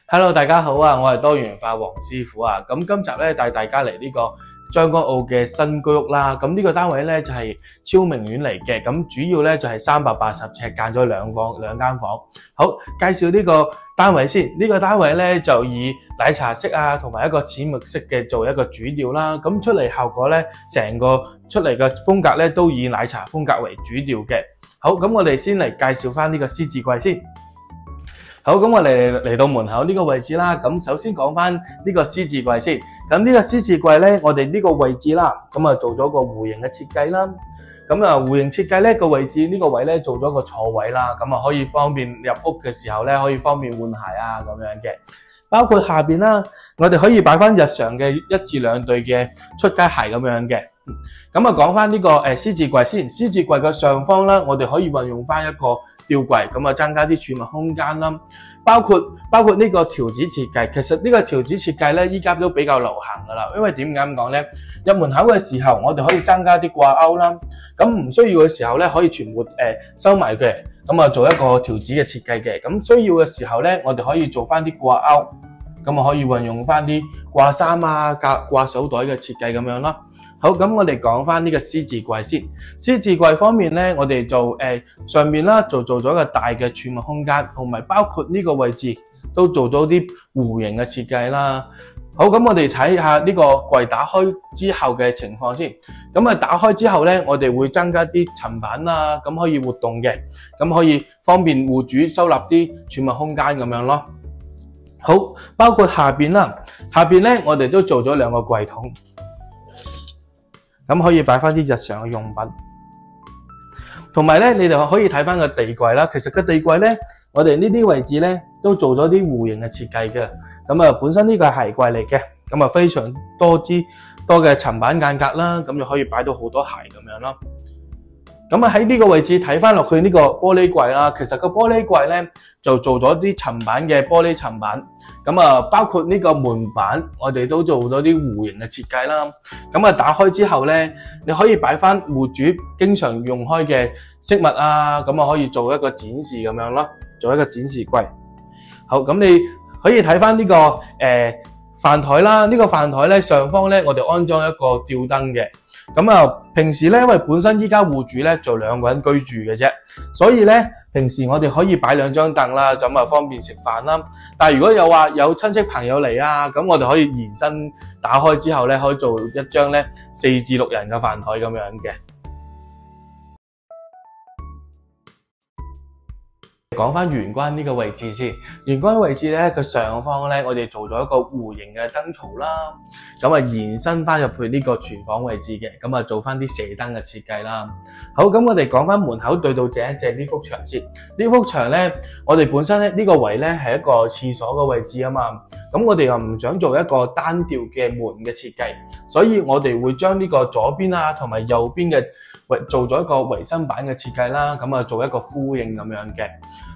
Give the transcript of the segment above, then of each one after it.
Hello， 大家好啊！我係多元化黃師傅啊。咁今集咧帶大家嚟呢個將軍澳嘅新居屋啦。咁呢個單位咧就係超明苑嚟嘅。咁主要咧就係380尺，間咗兩間房。好，介紹呢個單位先。呢個單位咧就以奶茶色啊，同埋一個淺綠色嘅做一個主調啦。咁出嚟效果咧，成個出嚟嘅風格咧都以奶茶風格為主調嘅。好，咁我哋先嚟介紹翻呢個獅子櫃先。好，咁我哋嚟到門口呢個位置啦。咁首先講翻呢個獅子櫃先。咁呢個獅子櫃咧，我哋呢個位置啦，咁啊做咗個弧形嘅設計啦。咁啊弧形設計咧個位置呢個位咧做咗個坐位啦，咁啊可以方便入屋嘅時候咧可以方便換鞋啊咁樣嘅。包括下邊啦，我哋可以擺翻日常嘅1至2對嘅出街鞋咁樣嘅。咁啊講翻呢個獅子櫃先。獅子櫃嘅上方啦，我哋可以運用翻一個吊櫃，咁啊增加啲儲物空間啦。包括呢個條子設計，其實呢個條子設計咧依家都比較流行噶啦。因為點解咁講咧？入門口嘅時候，我哋可以增加啲掛鈎啦。咁唔需要嘅時候咧，可以全部收埋嘅。咁啊做一個條子嘅設計嘅。咁需要嘅時候咧，我哋可以做翻啲掛鈎，咁啊可以運用翻啲掛衫啊、掛手袋嘅設計咁樣啦。好，咁我哋講翻呢個獅子櫃先。獅子櫃方面咧，我哋就上面啦，做咗一個大嘅儲物空間，同埋包括呢個位置都做咗啲弧形嘅設計啦。好，咁我哋睇下呢個櫃打開之後嘅情況先。咁啊打開之後咧，我哋會增加啲層板啊，咁可以活動嘅，咁可以方便戶主收納啲儲物空間咁樣咯。好，包括下邊啦，下邊咧我哋都做咗2個櫃桶。咁可以擺翻啲日常嘅用品，同埋咧，你哋可以睇翻個地櫃啦。其實個地櫃咧，我哋呢啲位置咧都做咗啲弧形嘅設計嘅。咁啊，本身呢個係鞋櫃嚟嘅，咁啊非常多嘅層板間隔啦，咁就可以擺到好多鞋咁樣咯。咁啊喺呢個位置睇翻落去呢個玻璃櫃啦，其實個玻璃櫃咧就做咗啲層板嘅玻璃層板。咁啊，包括呢個門板，我哋都做咗啲弧形嘅設計啦。咁啊，打開之後咧，你可以擺翻戶主經常用開嘅飾物啊，咁啊可以做一個展示咁樣咯，做一個展示櫃。好，咁你可以睇翻呢個飯台啦。呢個飯台咧上方咧，我哋安裝一個吊燈嘅。咁啊，平時咧，因為本身依家戶主咧就2個人居住嘅啫，所以咧平時我哋可以擺2張凳啦，咁啊方便食飯啦。但係如果有話有親戚朋友嚟啊，咁我哋可以延伸打開之後咧，可以做一張咧4至6人嘅飯台咁樣嘅。講翻玄關呢個位置先。玄關位置咧，佢上方咧，我哋做咗一個弧形嘅燈槽啦，咁啊延伸翻入去呢個廚房位置嘅，咁啊做翻啲射燈嘅設計啦。好，咁我哋講翻門口對到正一正呢幅牆先。呢幅牆咧，我哋本身咧呢個位咧係一個廁所嘅位置啊嘛，咁我哋又唔想做一個單調嘅門嘅設計，所以我哋會將呢個左邊啊同埋右邊嘅做咗一個維生板嘅設計啦，咁啊做一個呼應咁樣嘅。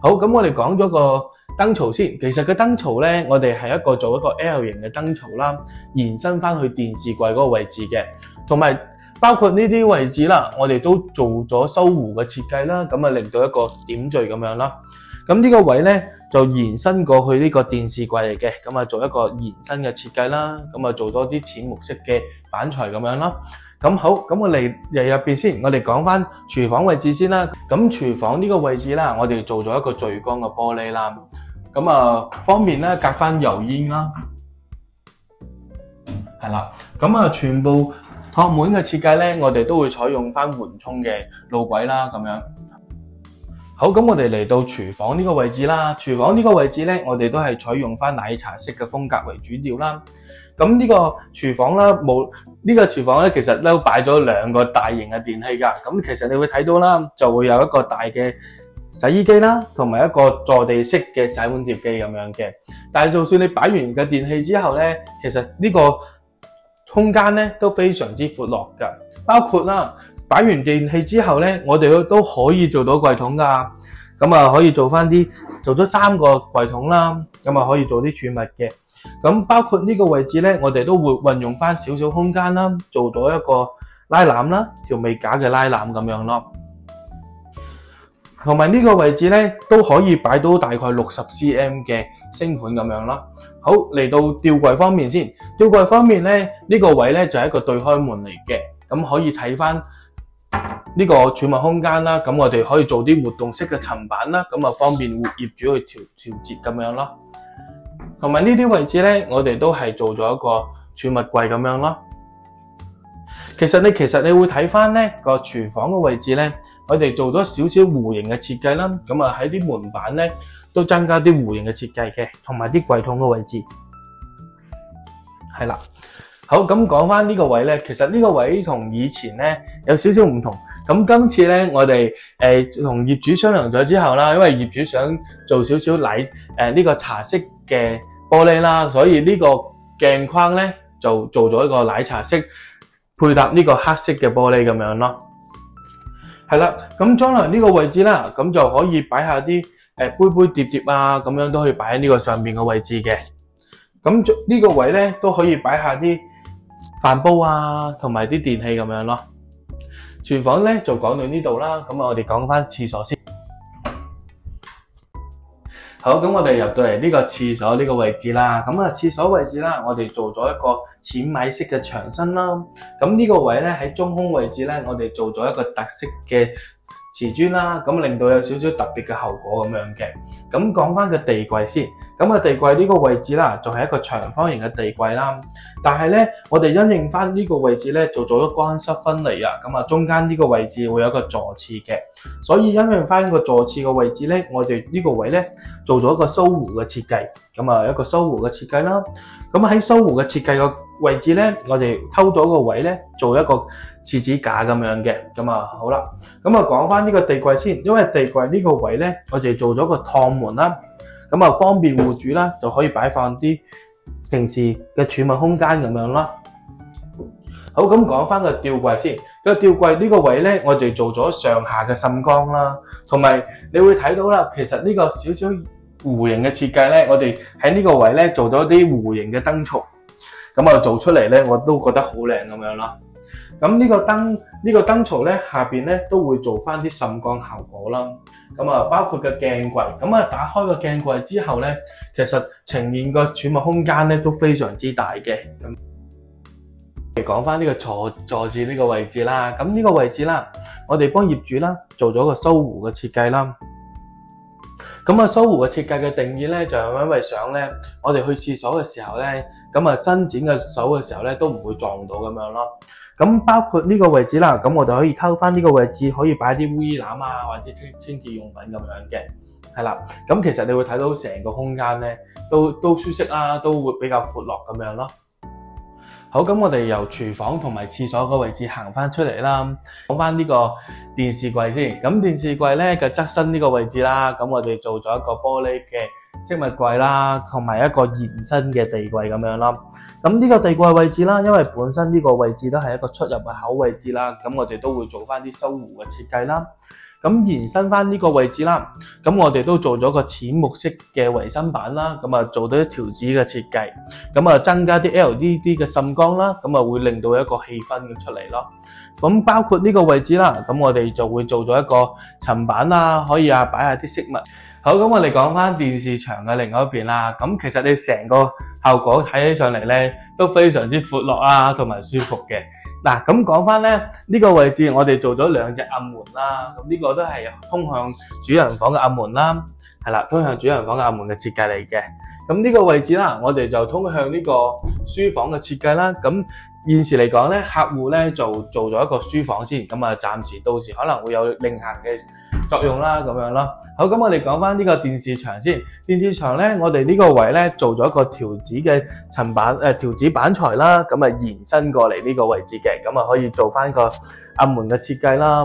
好，咁我哋講咗個燈槽先。其實個燈槽咧，我哋係做一個 L 型嘅燈槽啦，延伸翻去電視櫃嗰個位置嘅，同埋包括呢啲位置啦，我哋都做咗收弧嘅設計啦，咁啊令到一個點綴咁樣啦。咁呢個位咧就延伸過去呢個電視櫃嚟嘅，咁啊做一個延伸嘅設計啦，咁啊做多啲淺木色嘅板材咁樣啦。咁好，咁我嚟入邊先，我哋講翻廚房位置先啦。咁廚房呢個位置啦，我哋做咗一個聚光嘅玻璃啦，咁啊方便咧隔翻油煙啦，係啦。咁啊全部托門嘅設計咧，我哋都會採用翻緩衝嘅路軌啦，咁樣。好，咁我哋嚟到廚房呢個位置啦。廚房呢個位置咧，我哋都係採用翻奶茶式嘅風格為主調啦。咁呢個廚房啦，呢個廚房咧，其實都擺咗2個大型嘅電器㗎。咁其實你會睇到啦，就會有一個大嘅洗衣機啦，同埋一個坐地式嘅洗碗碟機咁樣嘅。但係就算你擺完嘅電器之後咧，其實呢個空間咧都非常之闊落㗎。包括啦，擺完電器之後咧，我哋都可以做到櫃桶㗎。咁啊可以做咗3個櫃桶啦，咁啊可以做啲儲物嘅。咁包括呢個位置咧，我哋都會運用翻少少空間啦，做咗一個拉籃啦，調味架嘅拉籃咁樣咯。同埋呢個位置咧都可以擺到大概60cm 嘅星盤咁樣啦。好，嚟到吊櫃方面先，吊櫃方面咧呢個位咧就係一個對開門嚟嘅，咁可以睇翻呢個儲物空間啦。咁我哋可以做啲活動式嘅層板啦，咁啊方便業主去調節咁樣咯。同埋呢啲位置咧，我哋都係做咗一個儲物櫃咁樣咯。其實你會睇翻咧個廚房嘅位置咧，我哋做咗少少弧形嘅設計啦。咁啊喺啲門板咧都增加啲弧形嘅設計嘅，同埋啲櫃桶嘅位置係啦。好，咁講翻呢個位咧，其實呢個位同以前咧有少少唔同。咁今次咧我哋同業主商量咗之後啦，因為業主想做少少呢個茶色嘅玻璃啦，所以呢個鏡框咧就做咗一個奶茶色，配搭呢個黑色嘅玻璃咁樣咯。係啦，咁裝落呢個位置啦，咁就可以擺下啲杯碟碟啊，咁樣都可以擺喺呢個上面嘅位置嘅。咁呢個位咧都可以擺下啲飯煲啊，同埋啲電器咁樣咯。廚房咧就講到呢度啦，咁我哋講翻廁所先。好，咁我哋入到嚟呢個廁所呢個位置啦，咁啊廁所位置啦，我哋做咗一個淺米色嘅牆身啦。咁呢個位咧喺中空位置咧，我哋做咗一個特色嘅瓷磚啦，咁令到有少少特別嘅效果咁樣嘅。咁講翻個地櫃先，咁啊地櫃呢個位置啦，就係一個長方形嘅地櫃啦。但係咧，我哋因應翻呢個位置咧，做咗咗乾濕分離啊。咁啊，中間呢個位置會有一個坐廁嘅，所以因應翻個坐廁嘅位置咧，我哋呢個位咧做咗一個蘇湖嘅設計。咁啊，一個蘇湖嘅設計啦。咁喺蘇湖嘅設計個位置咧，我哋偷咗個位咧，做一個廁紙架咁樣嘅。咁啊，好啦，咁啊講翻呢個地櫃先，因為地櫃呢個位咧，我哋做咗個趟門啦，咁啊方便戶主啦，就可以擺放啲平時嘅儲物空間咁樣啦。好，咁講翻個吊櫃先，個吊櫃呢個位咧，我哋做咗上下嘅滲光啦，同埋你會睇到啦，其實呢個少少弧形嘅設計咧，我哋喺呢個位咧做咗啲弧形嘅燈槽，咁啊做出嚟咧，我都覺得好靚咁樣啦。咁呢個燈槽咧下邊咧都會做翻啲滲光效果啦。咁啊包括個鏡櫃，咁啊打開個鏡櫃之後咧，其實呈現個儲物空間咧都非常之大嘅。咁嚟講翻呢個坐廁呢個位置啦，咁呢個位置啦，我哋幫業主啦做咗個蘇湖嘅設計啦。咁啊蘇湖嘅設計嘅定義咧，就係因為想咧，我哋去廁所嘅時候咧，咁啊伸展嘅手嘅時候咧，都唔會撞到咁樣咯。咁包括呢個位置啦，咁我哋可以偷翻呢個位置，可以擺啲污衣籃啊，或者清潔用品咁樣嘅，係啦。咁其實你會睇到成個空間咧，都舒適啦，都會比較闊落咁樣咯。好，咁我哋由廚房同埋廁所個位置行翻出嚟啦，講翻呢個電視櫃先。咁電視櫃咧嘅側身呢個位置啦，咁我哋做咗一個玻璃嘅飾物櫃啦，同埋一個延伸嘅地櫃咁樣啦。咁呢個地櫃位置啦，因為本身呢個位置都係一個出入嘅口位置啦，咁我哋都會做翻啲蘇湖嘅設計啦。咁延伸翻呢個位置啦，咁我哋都做咗個淺木色嘅維生板啦，咁啊做到啲條紙嘅設計，咁啊增加啲 LED 嘅滲光啦，咁啊會令到一個氣氛嘅出嚟咯。咁包括呢個位置啦，咁我哋就會做咗一個層板啦，可以擺下啲飾物。好，咁我哋講翻電視牆嘅另外一邊啦。咁其實你成個效果睇起上嚟咧，都非常之闊落啦，同埋舒服嘅。嗱，咁講翻咧，呢個位置我哋做咗兩隻暗門啦。咁呢個都係通向主人房嘅暗門啦，係啦，通向主人房嘅暗門嘅設計嚟嘅。咁呢個位置啦，我哋就通向呢個書房嘅設計啦。咁現時嚟講咧，客戶咧就做咗一個書房先，咁啊暫時到時可能會有另行嘅作用啦，咁樣咯。好，咁我哋講翻呢個電視牆先。電視牆咧，我哋呢個位咧做咗一個條紙嘅層板，條紙板材啦，咁啊延伸過嚟呢個位置嘅，咁啊可以做翻個暗門嘅設計啦。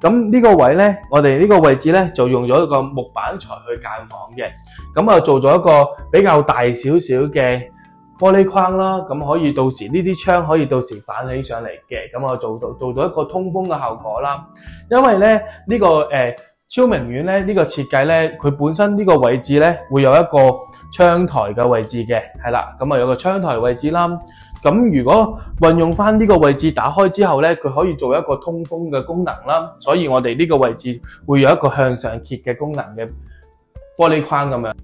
咁呢個位咧，我哋呢個位置咧就用咗一個木板材去間房嘅，咁啊做咗一個比較大少少嘅玻璃框啦，咁可以到時呢啲窗可以到時反起上嚟嘅，咁啊做咗一個通風嘅效果啦。因為咧呢個超明苑咧呢個設計咧，佢本身呢個位置咧會有一個窗台嘅位置嘅，係啦，咁啊有個窗台位置啦。咁如果運用翻呢個位置打開之後咧，佢可以做一個通風嘅功能啦，所以我哋呢個位置會有一個向上揭嘅功能嘅玻璃框咁樣。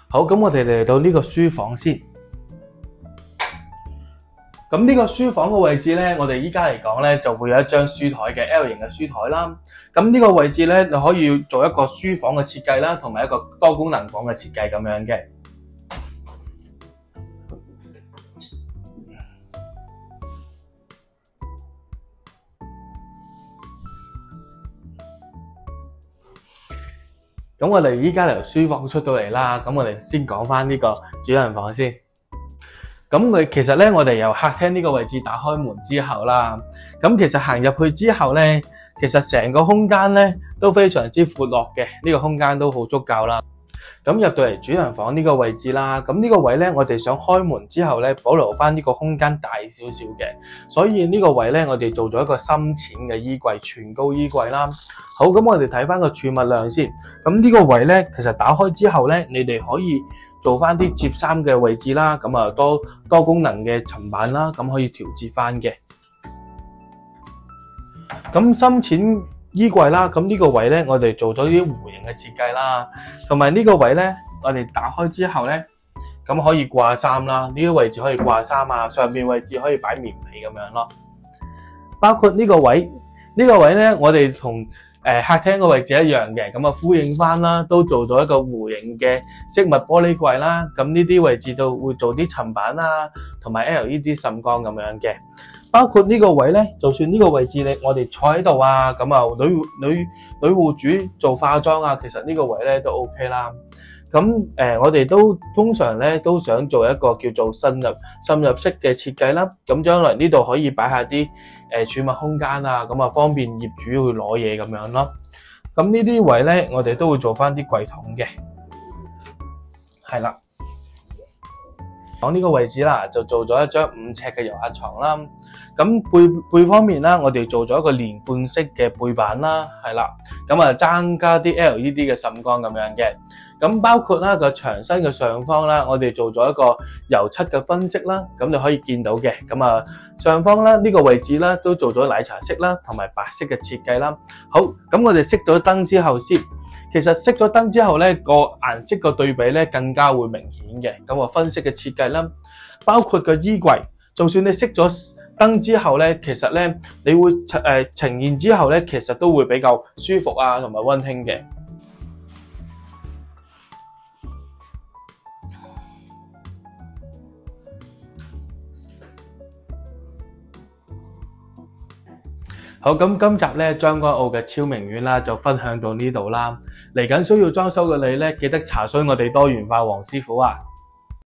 好，咁我哋嚟到呢個書房先。咁呢個書房嘅位置咧，我哋依家嚟講咧，就會有一張書台嘅 L 型嘅書台啦。咁呢個位置咧，你可以做一個書房嘅設計啦，同埋一個多功能房嘅設計咁樣嘅。咁我哋依家由書房出到嚟啦，咁我哋先講翻呢個主人房先。咁其實咧，我哋由客廳呢個位置打開門之後啦，咁其實行入去之後咧，其實成個空間咧都非常之闊落嘅，呢個空間都好足夠啦。咁入到嚟主人房呢個位置啦，咁呢個位咧，我哋想開門之後咧，保留翻呢個空間大少少嘅，所以呢個位咧，我哋做咗一個深淺嘅衣櫃，全高衣櫃啦。好，咁我哋睇翻個儲物量先。咁呢個位咧，其實打開之後咧，你哋可以做翻啲摺衫嘅位置啦，咁啊多功能嘅層板啦，咁可以調節翻嘅。咁深淺衣櫃啦，咁呢個位咧，我哋做咗啲弧形嘅設計啦，同埋呢個位咧，我哋打開之後咧，咁可以掛衫啦，呢個位置可以掛衫啊，上面位置可以擺棉被咁樣咯。包括呢個位，呢個位咧，我哋同客廳個位置一樣嘅，咁啊呼應翻啦，都做咗一個弧形嘅飾物玻璃櫃啦。咁呢啲位置就會做啲層板啊，同埋 LED 滲光咁樣嘅。包括呢個位咧，就算呢個位置我哋坐喺度啊，咁啊女戶主做化妝啊，其實呢個位咧都 OK 啦。咁我哋都通常咧都想做一個叫做滲入式嘅設計啦。咁將來呢度可以擺下啲儲物空間啊，咁啊方便業主去攞嘢咁樣咯。咁呢啲位咧，我哋都會做翻啲櫃桶嘅，係啦。講呢個位置啦，就做咗一張5尺嘅遊客床啦。咁背方面啦，我哋做咗一個連貫式嘅背板啦，係啦。咁啊增加啲 LED 嘅滲光咁樣嘅。咁包括啦個牆身嘅上方啦，我哋做咗一個油漆嘅分色啦，咁你可以見到嘅。咁啊上方啦呢個位置啦都做咗奶茶色啦，同埋白色嘅設計啦。好，咁我哋熄咗燈之後先。其實熄咗燈之後咧，個顏色個對比咧更加會明顯嘅。咁啊分色嘅設計啦，包括個衣櫃，就算你熄咗燈之後咧，其實咧你會呈現之後咧，其實都會比較舒服啊，同埋溫馨嘅。好，咁今集咧將軍澳嘅超明苑啦，就分享到呢度啦。嚟緊需要裝修嘅你咧，記得查詢我哋多元化黃師傅啊！